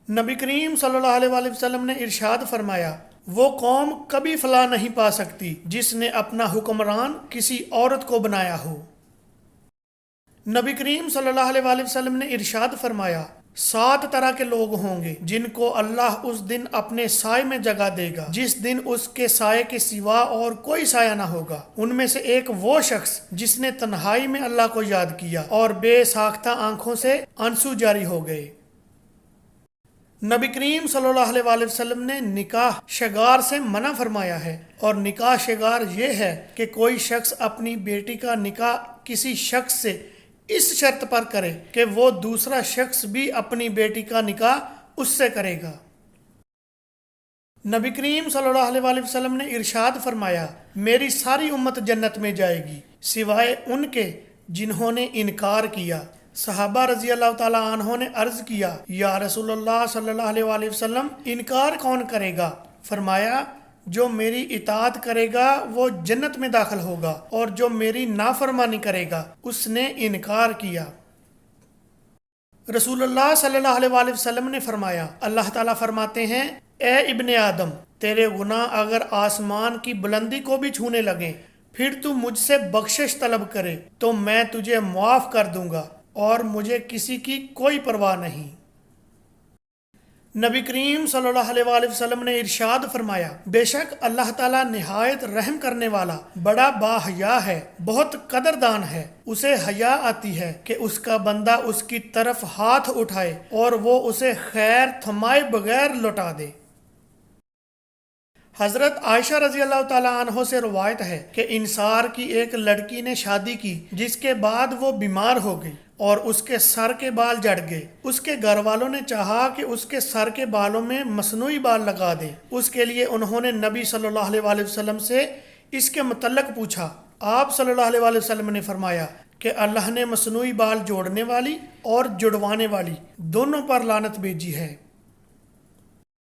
نبی کریم صلی اللہ علیہ وسلم نے ارشاد فرمایا، وہ قوم کبھی فلاح نہیں پا سکتی جس نے اپنا حکمران کسی عورت کو بنایا ہو۔ نبی کریم صلی اللہ علیہ وسلم نے ارشاد فرمایا، 7 طرح کے لوگ ہوں گے جن کو اللہ اس دن اپنے سائے میں جگہ دے گا جس دن اس کے سائے کے سوا اور کوئی سایہ نہ ہوگا۔ ان میں سے ایک وہ شخص جس نے تنہائی میں اللہ کو یاد کیا اور بے ساختہ آنکھوں سے آنسو جاری ہو گئے۔ نبی کریم صلی اللہ علیہ وسلم نے نکاح شگار سے منع فرمایا ہے، اور نکاح شگار یہ ہے کہ کوئی شخص اپنی بیٹی کا نکاح کسی شخص سے اس شرط پر کرے کہ وہ دوسرا شخص بھی اپنی بیٹی کا نکاح اس سے کرے گا۔ نبی کریم صلی اللہ علیہ وسلم نے ارشاد فرمایا، میری ساری امت جنت میں جائے گی سوائے ان کے جنہوں نے انکار کیا۔ صحابہ رضی اللہ تعالیٰ عنہ نے عرض کیا، یا رسول اللہ صلی اللہ علیہ وسلم، انکار کون کرے گا؟ فرمایا، جو میری اطاعت کرے گا وہ جنت میں داخل ہوگا، اور جو میری نافرمانی کرے گا اس نے انکار کیا۔ رسول اللہ صلی اللہ علیہ وسلم نے فرمایا، اللہ تعالیٰ فرماتے ہیں، اے ابن آدم، تیرے گناہ اگر آسمان کی بلندی کو بھی چھونے لگیں پھر تو مجھ سے بخشش طلب کرے تو میں تجھے معاف کر دوں گا، اور مجھے کسی کی کوئی پرواہ نہیں۔ نبی کریم صلی اللہ علیہ وسلم نے ارشاد فرمایا، بے شک اللہ تعالیٰ نہایت رحم کرنے والا، بڑا باحیا ہے، بہت قدردان ہے۔ اسے حیا آتی ہے کہ اس کا بندہ اس کی طرف ہاتھ اٹھائے اور وہ اسے خیر تھمائے بغیر لوٹا دے۔ حضرت عائشہ رضی اللہ تعالیٰ عنہ سے روایت ہے کہ انصار کی ایک لڑکی نے شادی کی جس کے بعد وہ بیمار ہو گئی اور اس کے سر کے بال جڑ گئے۔ اس کے گھر والوں نے چاہا کہ اس کے سر کے بالوں میں مصنوعی بال لگا دیں۔ اس کے لیے انہوں نے نبی صلی اللہ علیہ وسلم سے اس کے متعلق پوچھا۔ آپ صلی اللہ علیہ وسلم نے فرمایا کہ اللہ نے مصنوعی بال جوڑنے والی اور جڑوانے والی دونوں پر لعنت بھیجی ہے۔